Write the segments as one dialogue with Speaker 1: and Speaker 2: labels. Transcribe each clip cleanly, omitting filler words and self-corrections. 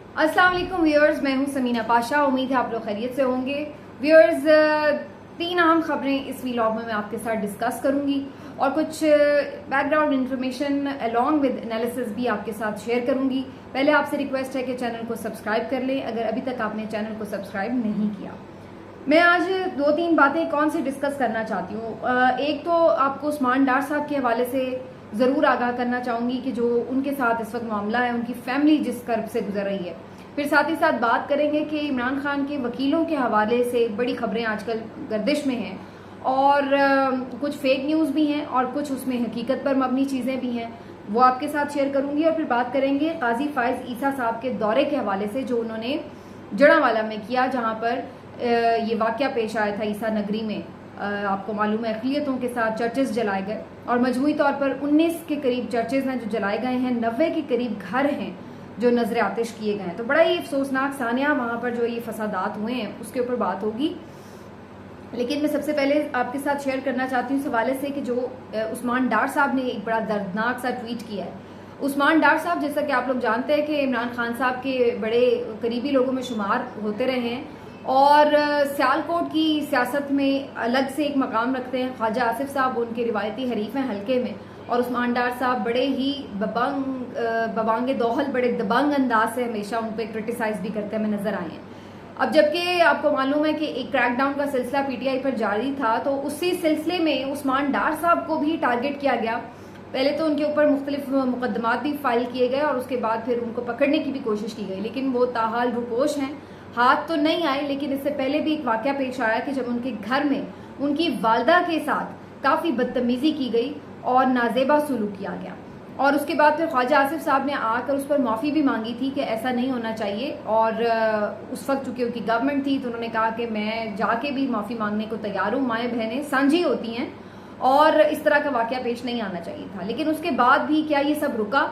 Speaker 1: अस्सलाम वालेकुम व्यूअर्स, मैं हूं समीना पाशा। उम्मीद है आप लोग खैरियत से होंगे। व्यूअर्स, 3 अहम खबरें इस व्लॉग में मैं आपके साथ डिस्कस करूंगी और कुछ background information along with analysis भी आपके साथ शेयर करूंगी। पहले आपसे रिक्वेस्ट है कि चैनल को सब्सक्राइब कर लें अगर अभी तक आपने चैनल को सब्सक्राइब नहीं किया। मैं आज 2-3 बातें कौन सी डिस्कस करना चाहती हूँ। एक तो आपको उस्मान डार साहब के हवाले से ज़रूर आगाह करना चाहूँगी कि जो उनके साथ इस वक्त मामला है, उनकी फैमिली जिस कर्ब से गुजर रही है। फिर साथ ही साथ बात करेंगे कि इमरान खान के वकीलों के हवाले से बड़ी खबरें आजकल गर्दिश में हैं और कुछ फेक न्यूज़ भी हैं और कुछ उसमें हकीकत पर मबनी चीज़ें भी हैं, वो आपके साथ शेयर करूँगी। और फिर बात करेंगे काजी फाइज ईसा साहब के दौरे के हवाले से जो उन्होंने जड़ांवाला में किया, जहाँ पर ये वाकया पेश आया था ईसा नगरी में। आपको मालूम है अक़लियतों के साथ चर्चेस जलाए गए और मजमूई तौर पर 19 के करीब चर्चेस हैं जो जलाए गए हैं। 90 के करीब घर हैं जो नजर आतिश किए गए हैं। तो बड़ा ही अफसोसनाक सानिया वहाँ पर जो ये फसादात हुए हैं उसके ऊपर बात होगी। लेकिन मैं सबसे पहले आपके साथ शेयर करना चाहती हूँ इस हवाले से कि जो उस्मान डार साहब ने एक बड़ा दर्दनाक सा ट्वीट किया है। उस्मान डार साहब, जैसा कि आप लोग जानते हैं कि इमरान खान साहब के बड़े करीबी लोगों में शुमार होते रहे हैं और सियालकोट की सियासत में अलग से एक मकाम रखते हैं। ख्वाजा आसिफ साहब उनके रिवायती हरीफ हैं हल्के में, और उस्मान डार साहब बड़े ही बबांगे दोहल, बड़े दबंग अंदाज से हमेशा उन पर क्रिटिसाइज भी करते हमें नजर आए हैं। अब जबकि आपको मालूम है कि एक क्रैकडाउन का सिलसिला पीटीआई पर जारी था, तो उसी सिलसिले में उस्मान डार साहब को भी टारगेट किया गया। पहले तो उनके ऊपर मुख्तलिफ मुकदमात भी फाइल किए गए और उसके बाद फिर उनको पकड़ने की भी कोशिश की गई, लेकिन वो ताहाल रुपोश हैं, हाथ तो नहीं आए। लेकिन इससे पहले भी एक वाकया पेश आया कि जब उनके घर में उनकी वालदा के साथ काफ़ी बदतमीजी की गई और नाजेबा सुलूक किया गया, और उसके बाद फिर ख्वाजा आसिफ साहब ने आकर उस पर माफ़ी भी मांगी थी कि ऐसा नहीं होना चाहिए। और उस वक्त चूंकि उनकी गवर्नमेंट थी तो उन्होंने कहा कि मैं जाके भी माफ़ी मांगने को तैयार हूँ, माएँ बहनें साझी होती हैं और इस तरह का वाकया पेश नहीं आना चाहिए था। लेकिन उसके बाद भी क्या ये सब रुका?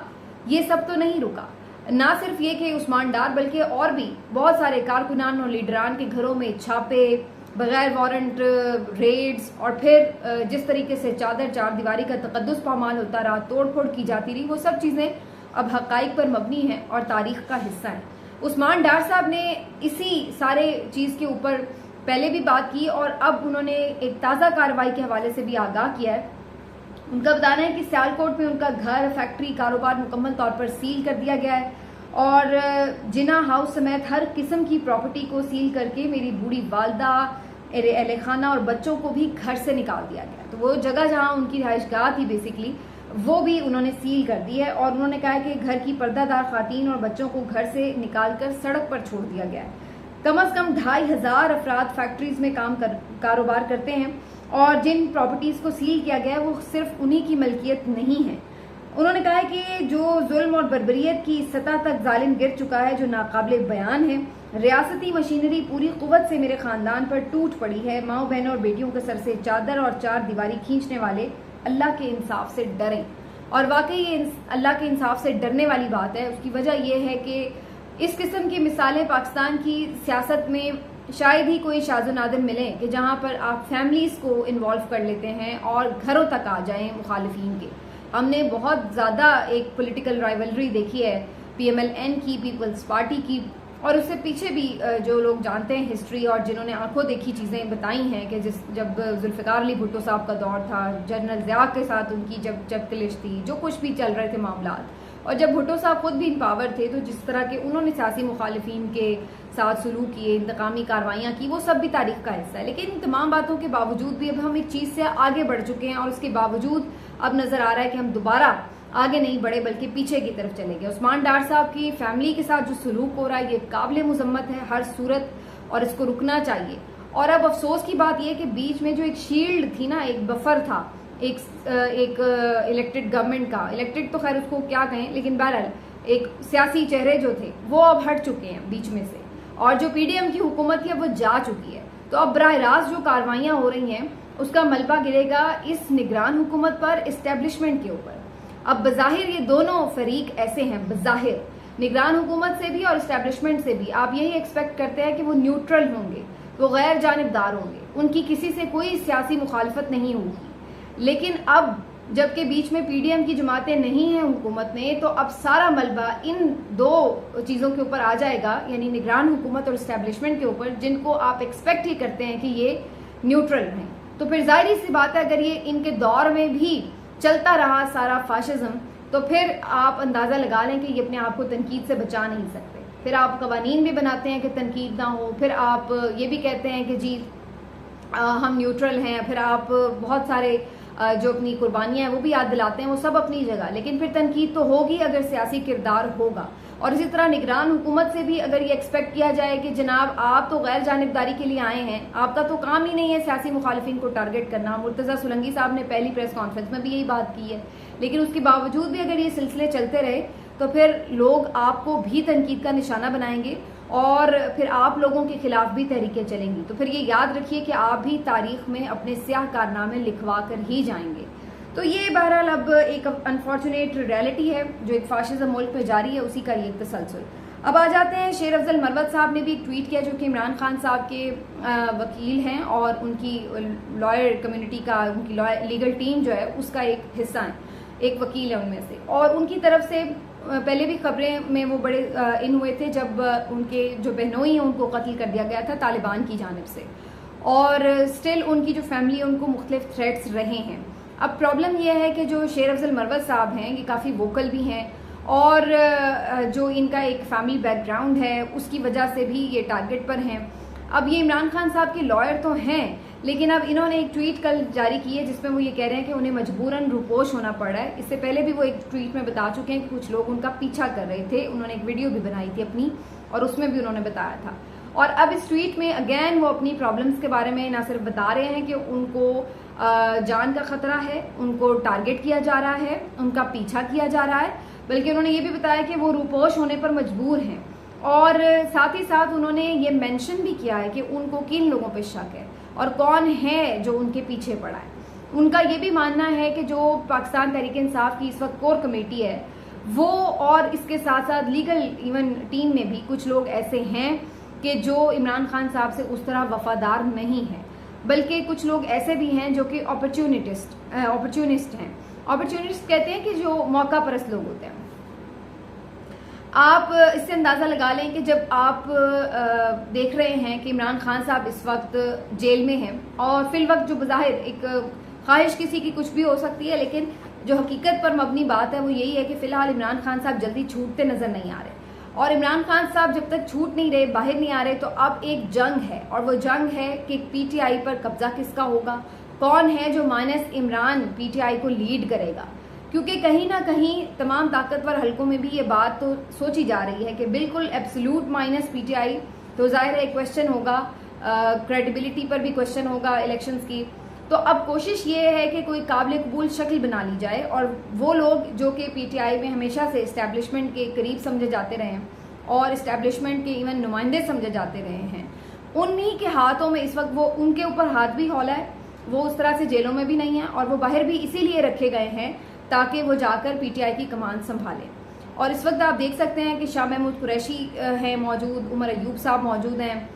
Speaker 1: ये सब तो नहीं रुका। ना सिर्फ ये कि उस्मान डार बल्कि और भी बहुत सारे कारकुनान और लीडरान के घरों में छापे, बगैर वारंट रेड्स, और फिर जिस तरीके से चादर चार दीवारी का तकद्दुस पामाल होता रहा, तोड़फोड़ की जाती रही, वो सब चीज़ें अब हक़ाइक़ पर मबनी हैं और तारीख़ का हिस्सा है। उस्मान डार साहब ने इसी सारे चीज़ के ऊपर पहले भी बात की और अब उन्होंने एक ताज़ा कार्रवाई के हवाले से भी आगाह किया है। उनका बताना है कि सियालकोट में उनका घर, फैक्ट्री, कारोबार मुकम्मल तौर पर सील कर दिया गया है और जिना हाउस समेत हर किस्म की प्रॉपर्टी को सील करके मेरी बूढ़ी वालदा, अहले खाना और बच्चों को भी घर से निकाल दिया गया। तो वो जगह जहां उनकी रिहाइशगाह थी बेसिकली, वो भी उन्होंने सील कर दी है और उन्होंने कहा है कि घर की पर्दादार खातीन और बच्चों को घर से निकाल कर सड़क पर छोड़ दिया गया है। कम अज़ कम 2500 अफराद फैक्ट्रीज में कारोबार करते हैं और जिन प्रॉपर्टीज़ को सील किया गया है वो सिर्फ उन्हीं की मलकियत नहीं है। उन्होंने कहा है कि जो जुल्म और बर्बरियत की सतह तक जालिम गिर चुका है, जो नाकाबिले बयान है। रियासती मशीनरी पूरी कुव्वत से मेरे खानदान पर टूट पड़ी है। माओ बहनों और बेटियों के सर से चादर और चार दीवारी खींचने वाले अल्लाह के इंसाफ से डरें। और वाकई ये अल्लाह के इंसाफ से डरने वाली बात है। उसकी वजह यह है कि इस किस्म की मिसालें पाकिस्तान की सियासत में शायद ही कोई शाज़ो नादिर मिले कि जहाँ पर आप फैमिलीज़ को इन्वॉल्व कर लेते हैं और घरों तक आ जाएं मुखालिफिन के। हमने बहुत ज़्यादा एक पॉलिटिकल राइवलरी देखी है PMLN की, पीपल्स पार्टी की, और उससे पीछे भी जो लोग जानते हैं हिस्ट्री और जिन्होंने आंखों देखी चीज़ें बताई हैं कि जब जुल्फ़िकार अली भुट्टो साहब का दौर था, जनरल ज़िया के साथ उनकी जब कलिश थी, जो कुछ भी चल रहे थे मामला, और जब भुट्टो साहब खुद भी इन पावर थे, तो जिस तरह के उन्होंने सियासी मुखालिफिन के साथ सलूक किए, इंतकामी कार्रवाइयाँ की, वो सब भी तारीख का हिस्सा है। लेकिन इन तमाम बातों के बावजूद भी अब हम एक चीज़ से आगे बढ़ चुके हैं और उसके बावजूद अब नज़र आ रहा है कि हम दोबारा आगे नहीं बढ़े बल्कि पीछे की तरफ चले गए। उस्मान डार साहब की फैमिली के साथ जो सलूक हो रहा है ये काबिल मुज़म्मत है हर सूरत, और इसको रुकना चाहिए। और अब अफसोस की बात यह कि बीच में जो एक शील्ड थी ना, एक बफर था, एक इलेक्टेड गवर्नमेंट का, इलेक्टेड तो खैर उसको क्या कहें, लेकिन बहरहाल एक सियासी चेहरे जो थे वो अब हट चुके हैं बीच में से, और जो PDM की हुकूमत है वो जा चुकी है। तो अब बराह रास्त जो कार्रवाइयाँ हो रही हैं उसका मलबा गिरेगा इस निगरान हुकूमत पर, इस्टेब्लिशमेंट के ऊपर। अब बज़ाहिर ये दोनों फरीक ऐसे हैं, बज़ाहिर निगरान हुकूमत से भी और इस्टेब्लिशमेंट से भी आप यही एक्सपेक्ट करते हैं कि वो न्यूट्रल होंगे, वो गैर जानिबदार होंगे, उनकी किसी से कोई सियासी मुखालफत नहीं होगी। लेकिन अब जबकि बीच में पीडीएम की जमातें नहीं हैं हुकूमत में, तो अब सारा मलबा इन दो चीज़ों के ऊपर आ जाएगा, यानी निगरान हुकूमत और इस्टेब्लिशमेंट के ऊपर, जिनको आप एक्सपेक्ट ही करते हैं कि ये न्यूट्रल हैं। तो फिर जाहिर सी बात है, अगर ये इनके दौर में भी चलता रहा सारा फाशिज्म, तो फिर आप अंदाज़ा लगा लें कि ये अपने आप को तनकीद से बचा नहीं सकते। फिर आप कवानीन भी बनाते हैं कि तनकीद ना हो, फिर आप ये भी कहते हैं कि जी हम न्यूट्रल हैं, फिर आप बहुत सारे जो अपनी कुर्बानियां हैं वो भी याद दिलाते हैं, वो सब अपनी जगह, लेकिन फिर तनकीद तो होगी अगर सियासी किरदार होगा। और इसी तरह निगरान हुकूमत से भी अगर ये एक्सपेक्ट किया जाए कि जनाब आप तो गैर जानिबदारी के लिए आए हैं, आपका तो काम ही नहीं है सियासी मुखालिफिन को टारगेट करना। मुर्तज़ा सुलंगी साहब ने पहली प्रेस कॉन्फ्रेंस में भी यही बात की है, लेकिन उसके बावजूद भी अगर ये सिलसिले चलते रहे तो फिर लोग आपको भी तनकीद का निशाना बनाएंगे और फिर आप लोगों के खिलाफ भी तहरीकें चलेंगी। तो फिर ये याद रखिए कि आप भी तारीख में अपने स्याह कारनामे लिखवा कर ही जाएंगे। तो ये बहरहाल अब एक अनफॉर्चुनेट रियलिटी है जो एक फाशिज्म मुल्क में जारी है, उसी का ये एक तसलसल। अब आ जाते हैं, शेर अफजल मरवत साहब ने भी एक ट्वीट किया, जो कि इमरान खान साहब के वकील हैं और उनकी लॉयर कम्युनिटी का, उनकी लीगल टीम जो है उसका एक हिस्सा है, एक वकील है उनमें से। और उनकी तरफ से पहले भी खबरें में वो बड़े इन हुए थे जब उनके जो बहनोई हैं उनको कत्ल कर दिया गया था तालिबान की जानिब से, और स्टिल उनकी जो फैमिली है उनको मुख्तलिफ थ्रेट्स रहे हैं। अब प्रॉब्लम यह है कि जो शेर अफजल मरवत साहब हैं ये काफ़ी वोकल भी हैं, और जो इनका एक फैमिली बैकग्राउंड है उसकी वजह से भी ये टारगेट पर हैं। अब ये इमरान खान साहब के लॉयर तो हैं, लेकिन अब इन्होंने एक ट्वीट कल जारी की है जिसमें वो ये कह रहे हैं कि उन्हें मजबूरन रूपोश होना पड़ा है। इससे पहले भी वो एक ट्वीट में बता चुके हैं कि कुछ लोग उनका पीछा कर रहे थे, उन्होंने एक वीडियो भी बनाई थी अपनी और उसमें भी उन्होंने बताया था। और अब इस ट्वीट में अगेन वो अपनी प्रॉब्लम्स के बारे में ना सिर्फ बता रहे हैं कि उनको जान का खतरा है, उनको टारगेट किया जा रहा है, उनका पीछा किया जा रहा है, बल्कि उन्होंने ये भी बताया कि वो रूपोश होने पर मजबूर हैं। और साथ ही साथ उन्होंने ये मेंशन भी किया है कि उनको किन लोगों पे शक है और कौन है जो उनके पीछे पड़ा है। उनका ये भी मानना है कि जो पाकिस्तान तहरीक इंसाफ की इस वक्त कोर कमेटी है वो, और इसके साथ साथ लीगल इवन टीम में भी कुछ लोग ऐसे हैं कि जो इमरान खान साहब से उस तरह वफादार नहीं है, बल्कि कुछ लोग ऐसे भी हैं जो कि अपॉर्चुनिस्ट हैं। अपॉर्चुनिस्ट कहते हैं कि जो मौका परस्त लोग होते हैं। आप इससे अंदाज़ा लगा लें कि जब आप देख रहे हैं कि इमरान खान साहब इस वक्त जेल में हैं, और फिल वक्त जो बज़ाहिर एक ख्वाहिश किसी की कुछ भी हो सकती है, लेकिन जो हकीकत पर मबनी बात है वो यही है कि फ़िलहाल इमरान खान साहब जल्दी छूटते नज़र नहीं आ रहे। और इमरान खान साहब जब तक छूट नहीं रहे, बाहर नहीं आ रहे, तो अब एक जंग है, और वो जंग है कि पीटीआई पर कब्जा किसका होगा, कौन है जो माइनस इमरान पीटीआई को लीड करेगा। क्योंकि कहीं ना कहीं तमाम ताकतवर हलकों में भी ये बात तो सोची जा रही है कि बिल्कुल एब्सोल्यूट माइनस पीटीआई, तो जाहिर है क्वेश्चन होगा, क्रेडिबिलिटी पर भी क्वेश्चन होगा इलेक्शंस की। तो अब कोशिश ये है कि कोई काबिल कबूल शक्ल बना ली जाए, और वो लोग जो कि पीटीआई में हमेशा से इस्टेब्लिशमेंट के करीब समझे जाते रहे हैं और इस्टेब्लिशमेंट के इवन नुमाइंदे समझे जाते रहे हैं, उन्हीं के हाथों में इस वक्त वो, उनके ऊपर हाथ भी हौला है, वो उस तरह से जेलों में भी नहीं है, और वो बाहर भी इसीलिए रखे गए हैं ताकि वो जाकर पीटीआई की कमान संभालें। और इस वक्त आप देख सकते हैं कि शाह महमूद कुरैशी हैं मौजूद, उमर अयूब साहब मौजूद हैं,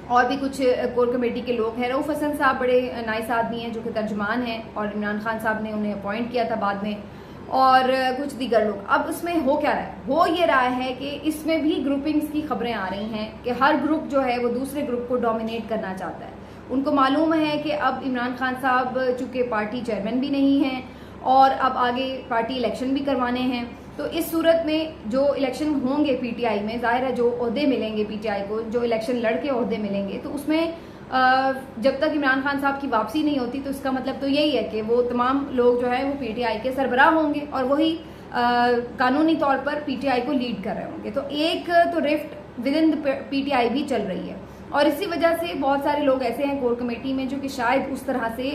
Speaker 1: और भी कुछ कोर कमेटी के लोग हैं। रऊफ हसन साहब बड़े नाइस आदमी हैं जो कि तर्जुमान हैं, और इमरान खान साहब ने उन्हें अपॉइंट किया था बाद में, और कुछ दीगर लोग। अब उसमें हो क्या रहा है, हो ये रहा है कि इसमें भी ग्रुपिंग्स की खबरें आ रही हैं कि हर ग्रुप जो है वो दूसरे ग्रुप को डोमिनेट करना चाहता है। उनको मालूम है कि अब इमरान खान साहब चूँकि पार्टी चेयरमैन भी नहीं हैं और अब आगे पार्टी इलेक्शन भी करवाने हैं, तो इस सूरत में जो इलेक्शन होंगे पीटीआई में, जाहिर है जो ओहदे मिलेंगे पीटीआई को, जो इलेक्शन लड़के ओहदे मिलेंगे, तो उसमें जब तक इमरान खान साहब की वापसी नहीं होती तो इसका मतलब तो यही है कि वो तमाम लोग जो है वो पीटीआई के सरबराह होंगे और वही कानूनी तौर पर पीटीआई को लीड कर रहे होंगे। तो एक तो rift with in the PTI भी चल रही है, और इसी वजह से बहुत सारे लोग ऐसे हैं कोर कमेटी में जो कि शायद उस तरह से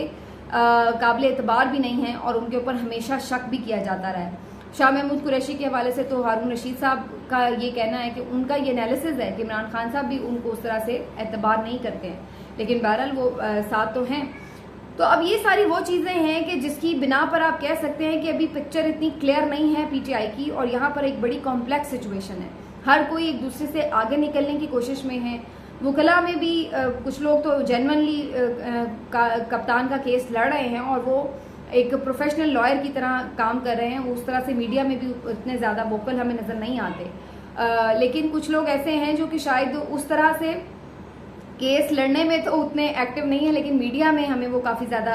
Speaker 1: काबिल एतबार भी नहीं है और उनके ऊपर हमेशा शक भी किया जाता रहा है। शाह महमूद कुरैशी के हवाले से तो हारून रशीद साहब का ये कहना है कि उनका ये एनालिसिस है कि इमरान खान साहब भी उनको उस तरह से एतबार नहीं करते हैं, लेकिन बहरहाल वो साथ तो हैं। तो अब ये सारी वो चीज़ें हैं कि जिसकी बिना पर आप कह सकते हैं कि अभी पिक्चर इतनी क्लियर नहीं है पीटीआई की, और यहाँ पर एक बड़ी कॉम्प्लेक्स सिचुएशन है। हर कोई एक दूसरे से आगे निकलने की कोशिश में है। वकला में भी कुछ लोग तो जेन्युइनली कप्तान का केस लड़ रहे हैं और वो एक प्रोफेशनल लॉयर की तरह काम कर रहे हैं, उस तरह से मीडिया में भी उतने ज़्यादा वोकल हमें नज़र नहीं आते। लेकिन कुछ लोग ऐसे हैं जो कि शायद उस तरह से केस लड़ने में तो उतने एक्टिव नहीं है, लेकिन मीडिया में हमें वो काफ़ी ज़्यादा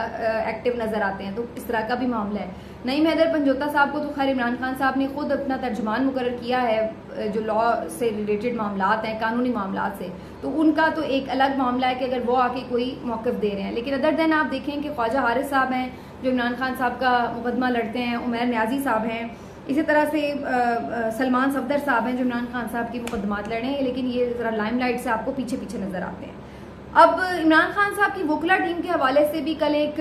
Speaker 1: एक्टिव नज़र आते हैं। तो इस तरह का भी मामला है। नईम हैदर पंजोता साहब को तो खैर इमरान खान साहब ने खुद अपना तर्जुमान मुकर्रर किया है जो लॉ से रिलेटेड मामलात हैं, कानूनी मामलात से, तो उनका तो एक अलग मामला है कि अगर वो आके कोई मौक़िफ़ दे रहे हैं। लेकिन अदर देन आप देखें कि ख्वाजा हारिस साहब हैं जो इमरान खान साहब का मुकदमा लड़ते हैं, उमैर न्याजी साहब हैं, इसी तरह से सलमान सफदर साहब हैं जो इमरान खान साहब की मुकदमात लड़े हैं, लेकिन ये ज़रा लाइमलाइट से आपको पीछे पीछे नज़र आते हैं। अब इमरान खान साहब की वकला टीम के हवाले से भी कल एक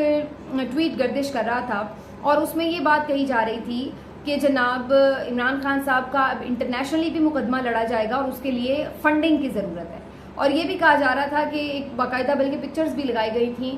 Speaker 1: ट्वीट गर्दिश कर रहा था और उसमें ये बात कही जा रही थी कि जनाब इमरान खान साहब का अब इंटरनेशनली भी मुकदमा लड़ा जाएगा और उसके लिए फंडिंग की ज़रूरत है। और ये भी कहा जा रहा था कि एक बाकायदा बल्कि पिक्चर्स भी लगाई गई थी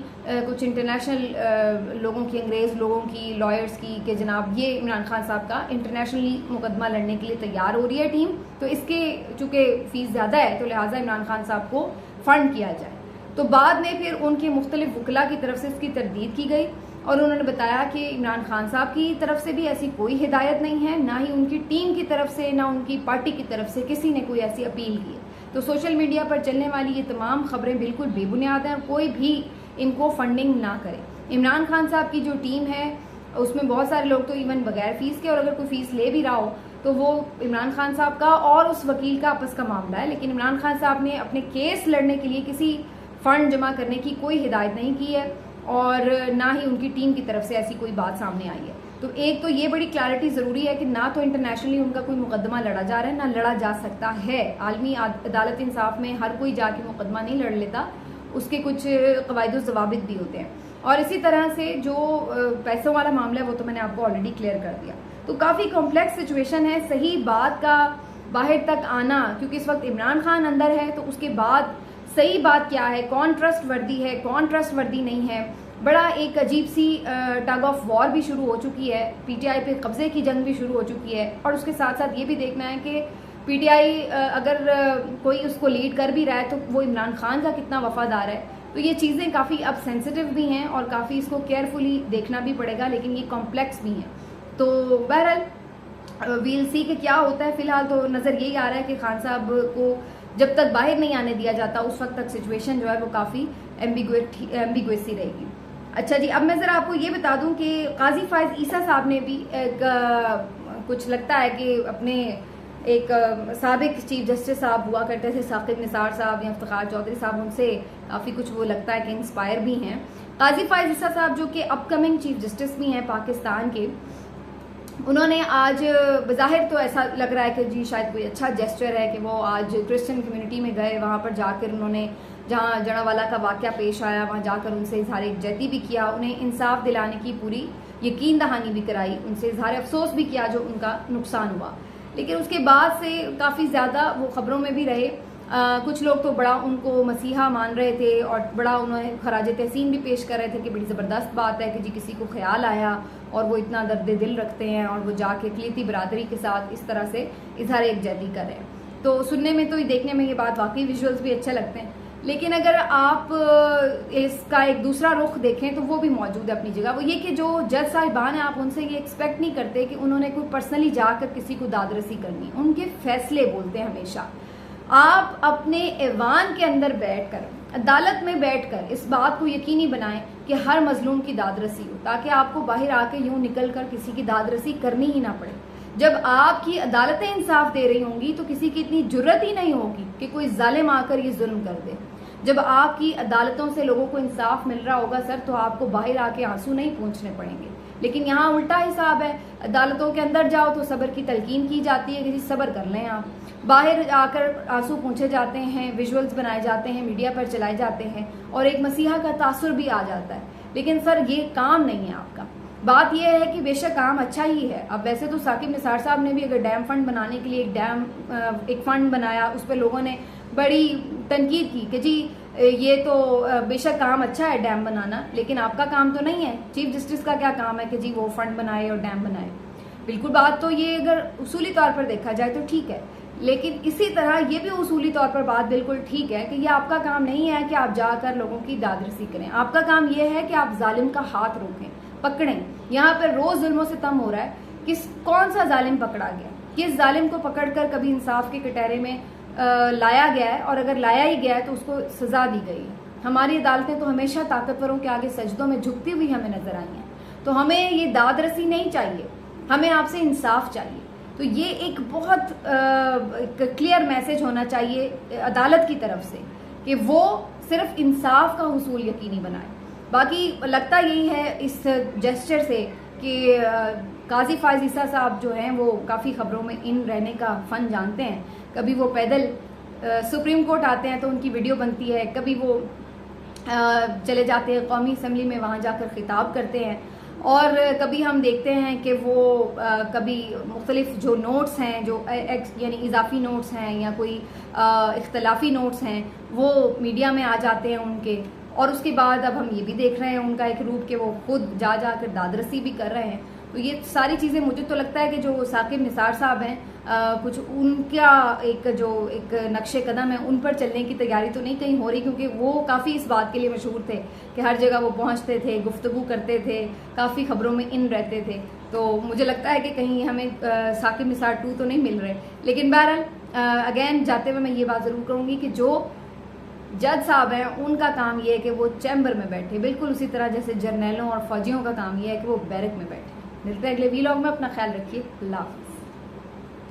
Speaker 1: कुछ इंटरनेशनल लोगों की, अंग्रेज़ लोगों की, लॉयर्स की, कि जनाब ये इमरान खान साहब का इंटरनेशनली मुकदमा लड़ने के लिए तैयार हो रही है टीम, तो इसके चूँकि फ़ीस ज़्यादा है तो लिहाजा इमरान खान साहब को फ़ंड किया जाए। तो बाद में फिर उनके मुख्तलिफ वकला की तरफ से इसकी तरदीद की गई और उन्होंने बताया कि इमरान खान साहब की तरफ से भी ऐसी कोई हिदायत नहीं है, ना ही उनकी टीम की तरफ से, ना उनकी पार्टी की तरफ से किसी ने कोई ऐसी अपील की है। तो सोशल मीडिया पर चलने वाली ये तमाम खबरें बिल्कुल बेबुनियाद हैं और कोई भी इनको फंडिंग ना करे। इमरान खान साहब की जो टीम है उसमें बहुत सारे लोग तो इवन बगैर फीस के, और अगर कोई फीस ले भी रहा हो तो वो इमरान खान साहब का और उस वकील का आपस का मामला है। लेकिन इमरान खान साहब ने अपने केस लड़ने के लिए किसी फंड जमा करने की कोई हिदायत नहीं की है और ना ही उनकी टीम की तरफ से ऐसी कोई बात सामने आई है। तो एक तो ये बड़ी क्लैरिटी ज़रूरी है कि ना तो इंटरनेशनली उनका कोई मुकदमा लड़ा जा रहा है, ना लड़ा जा सकता है। आलमी अदालत इंसाफ में हर कोई जाके मुकदमा नहीं लड़ लेता, उसके कुछ कवायद व ज़वाबित भी होते हैं। और इसी तरह से जो पैसों वाला मामला है वो तो मैंने आपको ऑलरेडी क्लियर कर दिया। तो काफ़ी कॉम्प्लेक्स सिचुएशन है। सही बात का बाहर तक आना, क्योंकि इस वक्त इमरान खान अंदर है, तो उसके बाद सही बात क्या है, कौन ट्रस्ट वर्दी है, कौन ट्रस्ट वर्दी नहीं है, बड़ा एक अजीब सी टग ऑफ वॉर भी शुरू हो चुकी है। पीटीआई पे कब्जे की जंग भी शुरू हो चुकी है। और उसके साथ साथ ये भी देखना है कि पीटीआई अगर कोई उसको लीड कर भी रहा है तो वो इमरान खान का कितना वफादार है। तो ये चीज़ें काफ़ी अब सेंसिटिव भी हैं और काफ़ी इसको केयरफुली देखना भी पड़ेगा, लेकिन ये कॉम्प्लेक्स भी हैं। तो बहरहाल वील सी कि क्या होता है। फिलहाल तो नज़र यही आ रहा है कि खान साहब को जब तक बाहर नहीं आने दिया जाता उस वक्त तक सिचुएशन जो है वो काफ़ी एम्बिग्युएसी रहेगी। अच्छा जी, अब मैं ज़रा आपको ये बता दूं कि काजी फायज ईसा साहब ने भी कुछ लगता है कि अपने एक साबिक चीफ जस्टिस साहब हुआ करते थे साकिब निसार साहब या इफ्तिखार चौधरी साहब, उनसे काफ़ी कुछ वो लगता है कि इंस्पायर भी हैं। काजी फायज ईसा साहब जो कि अपकमिंग चीफ जस्टिस भी हैं पाकिस्तान के, उन्होंने आज बज़ाहिर तो ऐसा लग रहा है कि जी शायद कोई अच्छा जेस्चर है कि वो आज क्रिश्चियन कम्युनिटी में गए, वहाँ पर जाकर उन्होंने जहाँ जड़ावाला का वाक़या पेश आया वहाँ जाकर उनसे इजहार यकजहती भी किया, उन्हें इंसाफ दिलाने की पूरी यकीन दहानी भी कराई, उनसे इजहार अफसोस भी किया जो उनका नुकसान हुआ। लेकिन उसके बाद से काफ़ी ज़्यादा वो ख़बरों में भी रहे। कुछ लोग तो बड़ा उनको मसीहा मान रहे थे और बड़ा उन्हें खराज तहसीन भी पेश कर रहे थे कि बड़ी ज़बरदस्त बात है कि जी किसी को ख्याल आया और वो इतना दर्द दिल रखते हैं और वो जाके अक़लियती बरादरी के साथ इस तरह से इजहार यकजहती कर रहे हैं। तो सुनने में तो देखने में ये बात वाकई विजुअल्स भी अच्छे लगते हैं, लेकिन अगर आप इसका एक दूसरा रुख देखें तो वो भी मौजूद है अपनी जगह। वो ये कि जो जज साहिबान हैं आप उनसे ये एक्सपेक्ट नहीं करते कि उन्होंने कोई पर्सनली जाकर किसी को दादरसी करनी, उनके फैसले बोलते हैं हमेशा। आप अपने ऐवान के अंदर बैठकर, अदालत में बैठकर इस बात को यकीनी बनाएं कि हर मजलूम की दादरसी हो, ताकि आपको बाहर आके यूं निकल कर किसी की दादरसी करनी ही ना पड़े। जब आपकी अदालतें इंसाफ दे रही होंगी तो किसी की इतनी जुर्रत ही नहीं होगी कि कोई जालिम आकर ये जुल्म कर दे। जब आपकी अदालतों से लोगों को इंसाफ मिल रहा होगा सर, तो आपको बाहर आके आंसू नहीं पूंछने पड़ेंगे। लेकिन यहाँ उल्टा हिसाब है, अदालतों के अंदर जाओ तो सब्र की तलकीन की जाती है कि जी सब्र कर लें आप, बाहर आकर आंसू पूछे जाते हैं, विजुअल्स बनाए जाते हैं, मीडिया पर चलाए जाते हैं और एक मसीहा का तासुर भी आ जाता है। लेकिन सर ये काम नहीं है आपका। बात यह है कि बेशक काम अच्छा ही है। अब वैसे तो साकिब निसार साहब ने भी अगर डैम फंड बनाने के लिए एक फंड बनाया, उस पर लोगों ने बड़ी तनकीद की कि जी ये तो बेशक काम अच्छा है डैम बनाना, लेकिन आपका काम तो नहीं है। चीफ जस्टिस का क्या काम है कि जी वो फंड बनाए और डैम बनाए। बिल्कुल बात तो ये अगर उसूली तौर पर देखा जाए तो ठीक है, लेकिन इसी तरह ये भी उसूली तौर पर बात बिल्कुल ठीक है कि ये आपका काम नहीं है कि आप जाकर लोगों की दादरसी करें। आपका काम ये है कि आप जालिम का हाथ रोकें, पकड़ें। यहाँ पर रोज जुल्मों से तम हो रहा है कि कौन सा जालिम पकड़ा गया, किस जालिम को पकड़कर कभी इंसाफ के कटहरे में लाया गया है, और अगर लाया ही गया है तो उसको सजा दी गई है। हमारी अदालतें तो हमेशा ताकतवरों के आगे सजदों में झुकती हुई हमें नजर आई हैं। तो हमें ये दाद रसी नहीं चाहिए, हमें आपसे इंसाफ चाहिए। तो ये एक बहुत क्लियर मैसेज होना चाहिए अदालत की तरफ से कि वो सिर्फ इंसाफ का हुसूल यकीनी बनाए। बाकी लगता यही है इस जेस्चर से कि काजी फायज ईसा साहब जो हैं वो काफ़ी खबरों में इन रहने का फ़न जानते हैं। कभी वो पैदल सुप्रीम कोर्ट आते हैं तो उनकी वीडियो बनती है, कभी वो चले जाते हैं कौमी असम्बली में, वहाँ जाकर खिताब करते हैं, और कभी हम देखते हैं कि वो कभी मुख्तलिफ जो नोट्स हैं, जो यानी इजाफी नोट्स हैं या कोई इख्तलाफी नोट्स हैं, वो मीडिया में आ जाते हैं उनके। और उसके बाद अब हम ये भी देख रहे हैं उनका एक रूप कि वो खुद जा कर दादरसी भी कर रहे हैं। तो ये सारी चीज़ें मुझे तो लगता है कि जो साकिब निसार साहब हैं कुछ उनका एक नक्शे कदम है, उन पर चलने की तैयारी तो नहीं कहीं हो रही, क्योंकि वो काफ़ी इस बात के लिए मशहूर थे कि हर जगह वो पहुंचते थे, गुफ्तगू करते थे, काफ़ी खबरों में इन रहते थे। तो मुझे लगता है कि कहीं हमें साकिब निसार 2 तो नहीं मिल रहे। लेकिन बहरहाल अगेन जाते हुए मैं ये बात ज़रूर कहूँगी कि जो जज साहब हैं उनका काम ये है कि वो चैम्बर में बैठे, बिल्कुल उसी तरह जैसे जर्नैलों और फौजियों का काम ये है कि वो बैरक में बैठे। मिलते हैं अगले वीलॉग में, अपना ख्याल रखिए, अल्लाह हाफ़िज़।